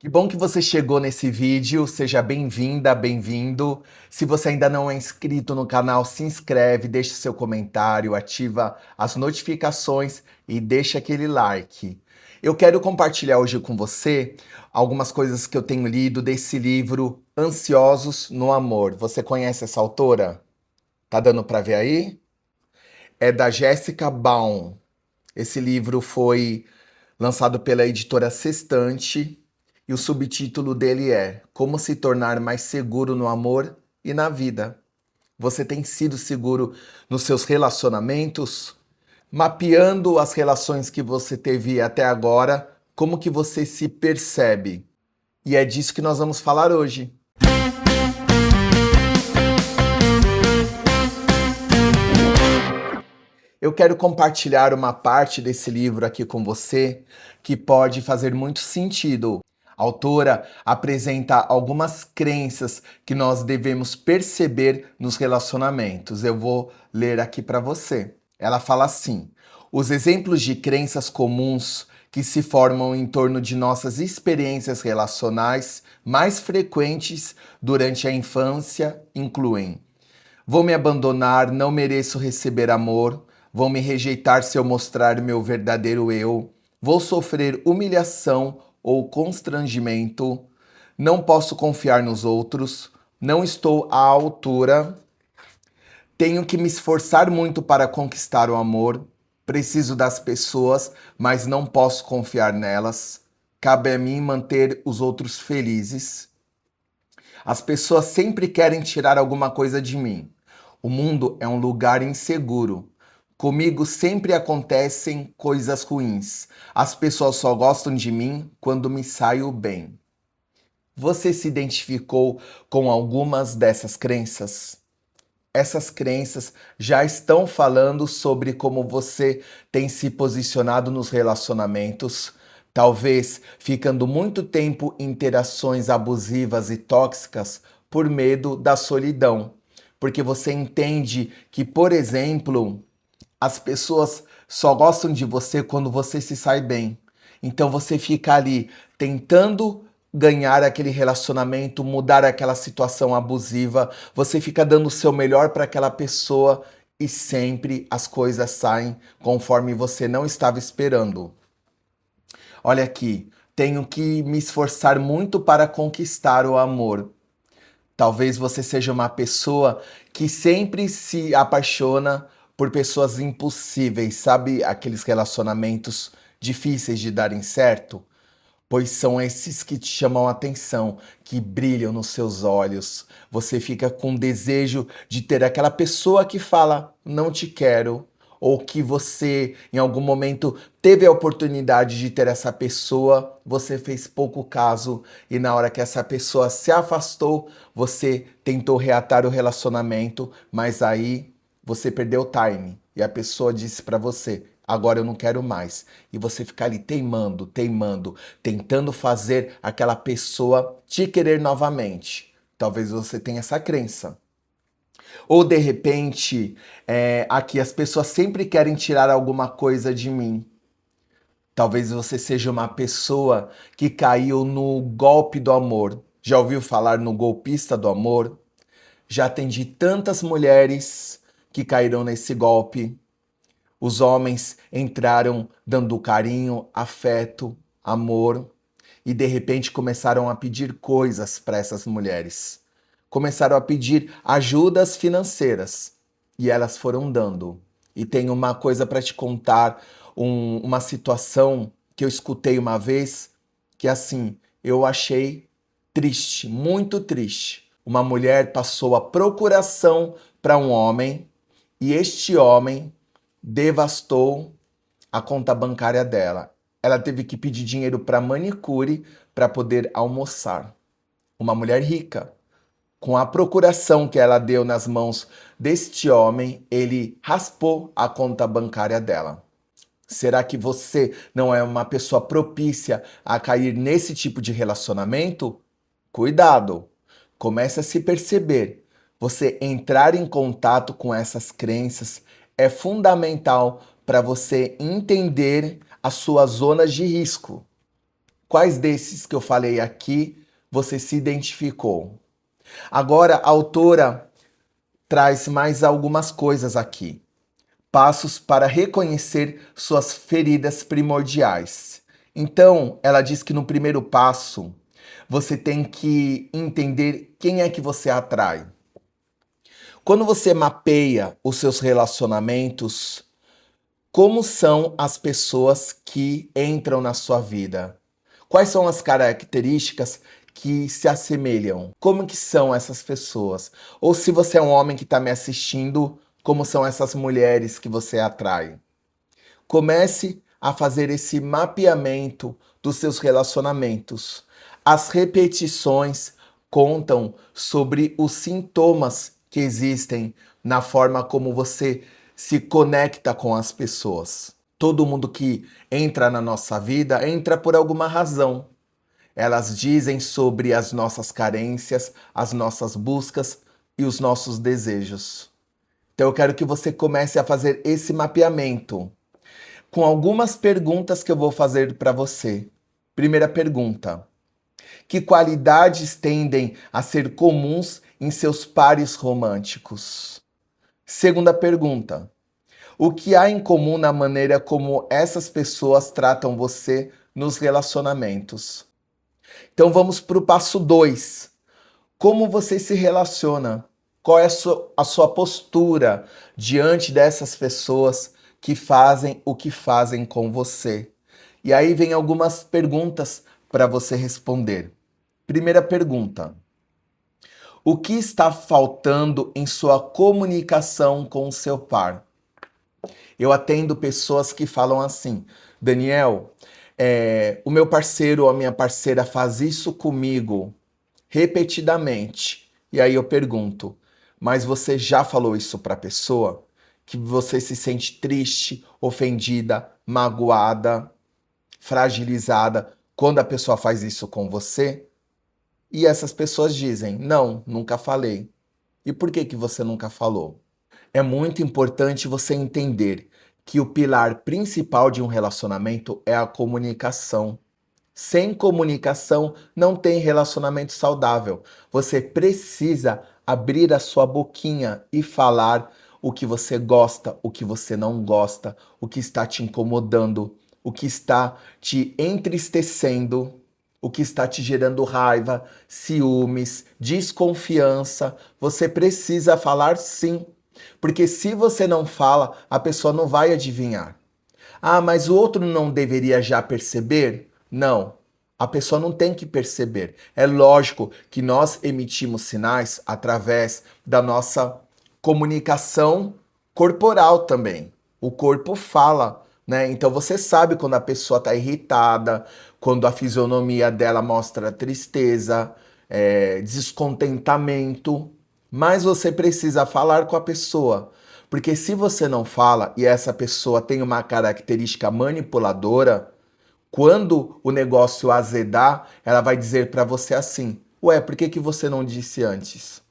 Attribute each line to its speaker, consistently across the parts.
Speaker 1: Que bom que você chegou nesse vídeo, seja bem-vinda, bem-vindo. Se você ainda não é inscrito no canal, se inscreve, deixa seu comentário, ativa as notificações e deixa aquele like. Eu quero compartilhar hoje com você algumas coisas que eu tenho lido desse livro Ansiosos no Amor. Você conhece essa autora? Tá dando para ver aí? É da Jessica Baum. Esse livro foi lançado pela editora Sextante, e o subtítulo dele é Como se tornar mais seguro no amor e na vida. Você tem sido seguro nos seus relacionamentos? Mapeando as relações que você teve até agora, como que você se percebe? E é disso que nós vamos falar hoje. Eu quero compartilhar uma parte desse livro aqui com você que pode fazer muito sentido. A autora apresenta algumas crenças que nós devemos perceber nos relacionamentos. Eu vou ler aqui para você. Ela fala assim: os exemplos de crenças comuns que se formam em torno de nossas experiências relacionais mais frequentes durante a infância incluem: vou me abandonar, não mereço receber amor, vão me rejeitar se eu mostrar meu verdadeiro eu, vou sofrer humilhação ou constrangimento, não posso confiar nos outros, não estou à altura, tenho que me esforçar muito para conquistar o amor, preciso das pessoas, mas não posso confiar nelas, cabe a mim manter os outros felizes. As pessoas sempre querem tirar alguma coisa de mim. O mundo é um lugar inseguro. Comigo sempre acontecem coisas ruins. As pessoas só gostam de mim quando me saio bem. Você se identificou com algumas dessas crenças? Essas crenças já estão falando sobre como você tem se posicionado nos relacionamentos, talvez ficando muito tempo em interações abusivas e tóxicas por medo da solidão. Porque você entende que, por exemplo, as pessoas só gostam de você quando você se sai bem. Então você fica ali tentando ganhar aquele relacionamento, mudar aquela situação abusiva, você fica dando o seu melhor para aquela pessoa e sempre as coisas saem conforme você não estava esperando. Olha aqui, tenho que me esforçar muito para conquistar o amor. Talvez você seja uma pessoa que sempre se apaixona por pessoas impossíveis, sabe? Aqueles relacionamentos difíceis de darem certo. Pois são esses que te chamam a atenção, que brilham nos seus olhos. Você fica com desejo de ter aquela pessoa que fala, não te quero, ou que você, em algum momento, teve a oportunidade de ter essa pessoa, você fez pouco caso, e na hora que essa pessoa se afastou, você tentou reatar o relacionamento, mas aí você perdeu o time. E a pessoa disse para você: agora eu não quero mais. E você fica ali teimando, teimando, tentando fazer aquela pessoa te querer novamente. Talvez você tenha essa crença. Ou de repente, aqui as pessoas sempre querem tirar alguma coisa de mim. Talvez você seja uma pessoa que caiu no golpe do amor. Já ouviu falar no golpista do amor? Já atendi tantas mulheres que caíram nesse golpe. Os homens entraram dando carinho, afeto, amor e de repente começaram a pedir coisas para essas mulheres. Começaram a pedir ajudas financeiras e elas foram dando. E tem uma coisa para te contar, uma situação que eu escutei uma vez que assim, eu achei triste, muito triste. Uma mulher passou a procuração para um homem e este homem devastou a conta bancária dela. Ela teve que pedir dinheiro para manicure para poder almoçar. Uma mulher rica. Com a procuração que ela deu nas mãos deste homem, ele raspou a conta bancária dela. Será que você não é uma pessoa propícia a cair nesse tipo de relacionamento? Cuidado! Comece a se perceber. Você entrar em contato com essas crenças é fundamental para você entender as suas zonas de risco. Quais desses que eu falei aqui você se identificou? Agora, a autora traz mais algumas coisas aqui. Passos para reconhecer suas feridas primordiais. Então, ela diz que no primeiro passo, você tem que entender quem é que você atrai. Quando você mapeia os seus relacionamentos, como são as pessoas que entram na sua vida? Quais são as características que se assemelham? Como que são essas pessoas? Ou se você é um homem que está me assistindo, como são essas mulheres que você atrai? Comece a fazer esse mapeamento dos seus relacionamentos. As repetições contam sobre os sintomas que existem na forma como você se conecta com as pessoas. Todo mundo que entra na nossa vida entra por alguma razão. Elas dizem sobre as nossas carências, as nossas buscas e os nossos desejos. Então eu quero que você comece a fazer esse mapeamento com algumas perguntas que eu vou fazer para você. Primeira pergunta: que qualidades tendem a ser comuns em seus pares românticos? Segunda pergunta: o que há em comum na maneira como essas pessoas tratam você nos relacionamentos? Então vamos para o passo 2. Como você se relaciona? Qual é a sua postura diante dessas pessoas que fazem o que fazem com você? E aí vem algumas perguntas para você responder. Primeira pergunta: o que está faltando em sua comunicação com o seu par? Eu atendo pessoas que falam assim: Daniel, o meu parceiro ou a minha parceira faz isso comigo repetidamente. E aí eu pergunto: mas você já falou isso para a pessoa? Que você se sente triste, ofendida, magoada, fragilizada quando a pessoa faz isso com você? E essas pessoas dizem: não, nunca falei. E por que que você nunca falou? É muito importante você entender que o pilar principal de um relacionamento é a comunicação. Sem comunicação não tem relacionamento saudável. Você precisa abrir a sua boquinha e falar o que você gosta, o que você não gosta, o que está te incomodando, o que está te entristecendo, o que está te gerando raiva, ciúmes, desconfiança. Você precisa falar sim. Porque se você não fala, a pessoa não vai adivinhar. Ah, mas o outro não deveria já perceber? Não. A pessoa não tem que perceber. É lógico que nós emitimos sinais através da nossa comunicação corporal também. O corpo fala, né? Então você sabe quando a pessoa está irritada, quando a fisionomia dela mostra tristeza, descontentamento. Mas você precisa falar com a pessoa. Porque se você não fala e essa pessoa tem uma característica manipuladora, quando o negócio azedar, ela vai dizer para você assim: ué, por que que você não disse antes?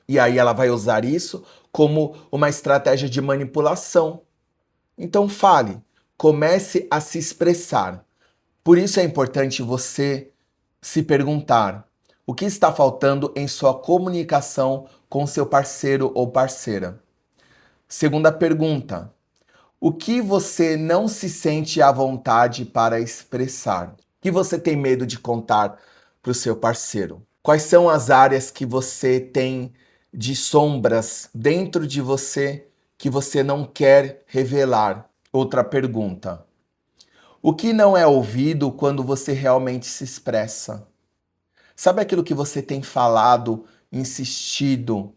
Speaker 1: E aí ela vai usar isso como uma estratégia de manipulação. Então fale, comece a se expressar. Por isso é importante você se perguntar: o que está faltando em sua comunicação com seu parceiro ou parceira? Segunda pergunta: o que você não se sente à vontade para expressar? O que você tem medo de contar para o seu parceiro? Quais são as áreas que você tem de sombras dentro de você que você não quer revelar? Outra pergunta: o que não é ouvido quando você realmente se expressa? Sabe aquilo que você tem falado, insistido,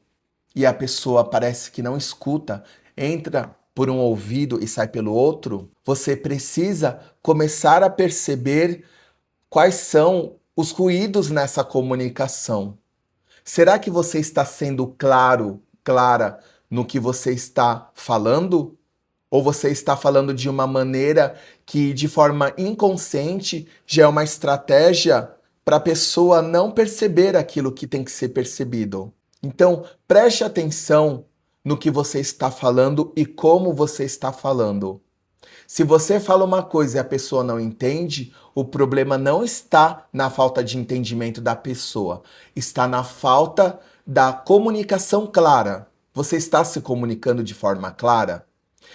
Speaker 1: e a pessoa parece que não escuta, entra por um ouvido e sai pelo outro? Você precisa começar a perceber quais são os ruídos nessa comunicação. Será que você está sendo claro, clara no que você está falando? Ou você está falando de uma maneira que, de forma inconsciente, já é uma estratégia para a pessoa não perceber aquilo que tem que ser percebido? Então, preste atenção no que você está falando e como você está falando. Se você fala uma coisa e a pessoa não entende, o problema não está na falta de entendimento da pessoa, está na falta da comunicação clara. Você está se comunicando de forma clara?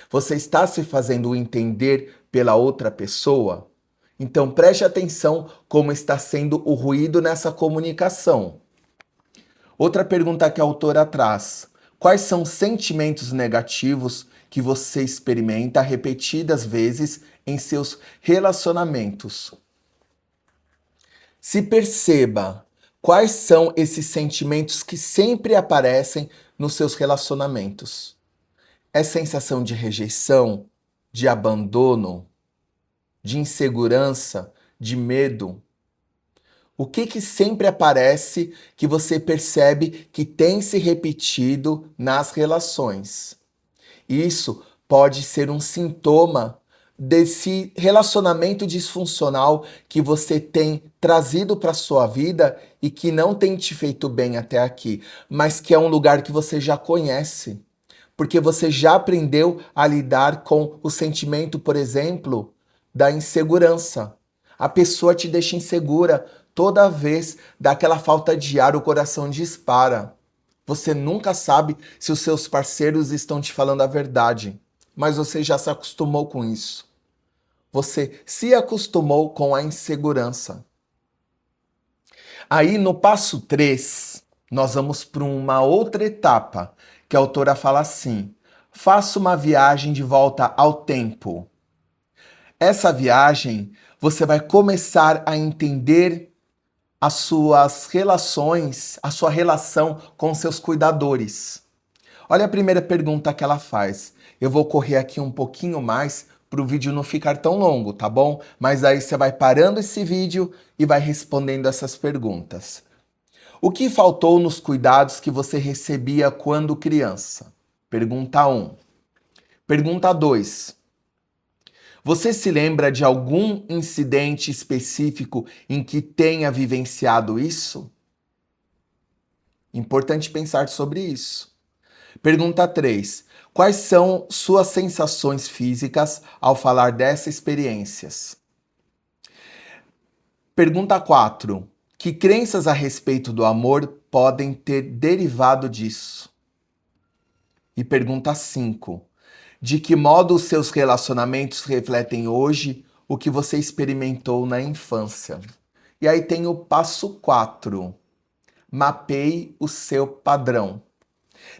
Speaker 1: Você está se fazendo entender pela outra pessoa? Então preste atenção como está sendo o ruído nessa comunicação. Outra pergunta que a autora traz: quais são os sentimentos negativos que você experimenta repetidas vezes em seus relacionamentos? Se perceba quais são esses sentimentos que sempre aparecem nos seus relacionamentos. É sensação de rejeição, de abandono, de insegurança, de medo? O que sempre aparece que você percebe que tem se repetido nas relações? Isso pode ser um sintoma desse relacionamento disfuncional que você tem trazido para sua vida e que não tem te feito bem até aqui, mas que é um lugar que você já conhece, porque você já aprendeu a lidar com o sentimento, por exemplo, da insegurança. A pessoa te deixa insegura toda vez, daquela falta de ar, o coração dispara. Você nunca sabe se os seus parceiros estão te falando a verdade, mas você já se acostumou com isso. Você se acostumou com a insegurança. Aí no passo 3, nós vamos para uma outra etapa, que a autora fala assim: faça uma viagem de volta ao tempo. Essa viagem, você vai começar a entender as suas relações, a sua relação com seus cuidadores. Olha a primeira pergunta que ela faz. Eu vou correr aqui um pouquinho mais para o vídeo não ficar tão longo, tá bom? Mas aí você vai parando esse vídeo e vai respondendo essas perguntas. O que faltou nos cuidados que você recebia quando criança? Pergunta 1. Pergunta 2. Você se lembra de algum incidente específico em que tenha vivenciado isso? Importante pensar sobre isso. Pergunta 3. Quais são suas sensações físicas ao falar dessas experiências? Pergunta 4. Que crenças a respeito do amor podem ter derivado disso? E pergunta 5. De que modo os seus relacionamentos refletem hoje o que você experimentou na infância? E aí tem o passo 4. Mapeie o seu padrão.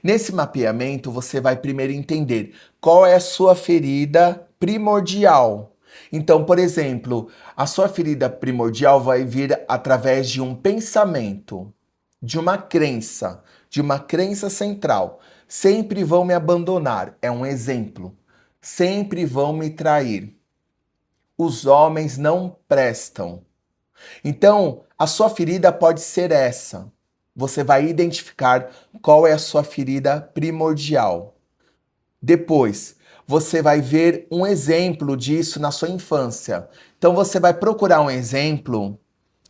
Speaker 1: Nesse mapeamento, você vai primeiro entender qual é a sua ferida primordial. Então, por exemplo, a sua ferida primordial vai vir através de um pensamento, de uma crença central. Sempre vão me abandonar, é um exemplo. Sempre vão me trair. Os homens não prestam. Então, a sua ferida pode ser essa. Você vai identificar qual é a sua ferida primordial. Depois, você vai ver um exemplo disso na sua infância. Então, você vai procurar um exemplo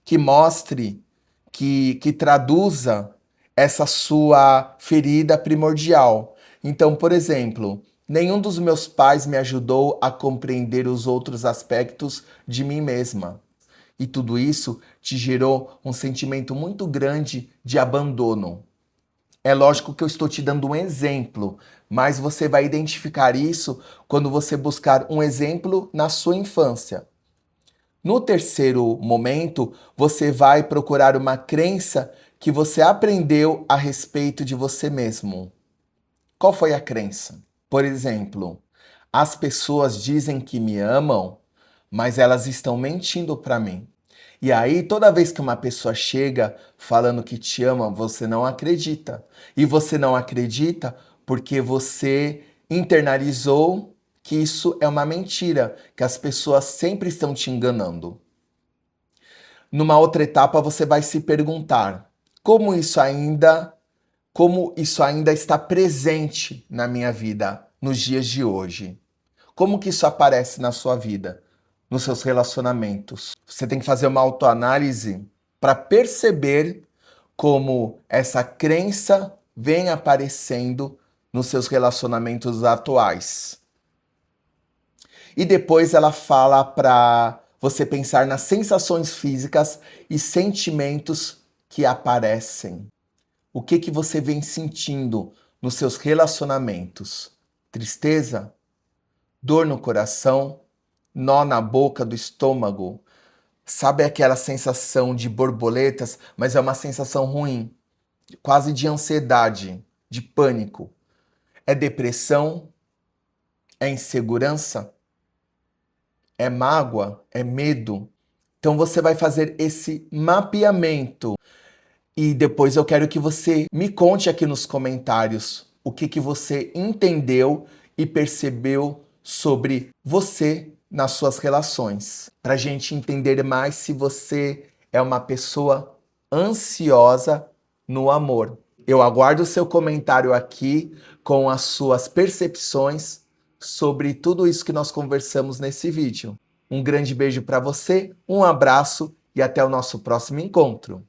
Speaker 1: que mostre, que traduza essa sua ferida primordial. Então, por exemplo, nenhum dos meus pais me ajudou a compreender os outros aspectos de mim mesma. E tudo isso te gerou um sentimento muito grande de abandono. É lógico que eu estou te dando um exemplo, mas você vai identificar isso quando você buscar um exemplo na sua infância. No terceiro momento, você vai procurar uma crença que você aprendeu a respeito de você mesmo. Qual foi a crença? Por exemplo, as pessoas dizem que me amam, mas elas estão mentindo para mim. E aí, toda vez que uma pessoa chega falando que te ama, você não acredita. E você não acredita porque você internalizou que isso é uma mentira, que as pessoas sempre estão te enganando. Numa outra etapa, você vai se perguntar: como isso ainda está presente na minha vida nos dias de hoje? Como que isso aparece na sua vida, nos seus relacionamentos? Você tem que fazer uma autoanálise para perceber como essa crença vem aparecendo nos seus relacionamentos atuais. E depois ela fala para você pensar nas sensações físicas e sentimentos que aparecem. O que você vem sentindo nos seus relacionamentos? Tristeza? Dor no coração? Nó na boca do estômago? Sabe aquela sensação de borboletas, mas é uma sensação ruim, quase de ansiedade, de pânico? É depressão? É insegurança? É mágoa? É medo? Então você vai fazer esse mapeamento e depois eu quero que você me conte aqui nos comentários o que você entendeu e percebeu sobre você nas suas relações, para a gente entender mais se você é uma pessoa ansiosa no amor. Eu aguardo o seu comentário aqui com as suas percepções sobre tudo isso que nós conversamos nesse vídeo. Um grande beijo para você, um abraço e até o nosso próximo encontro.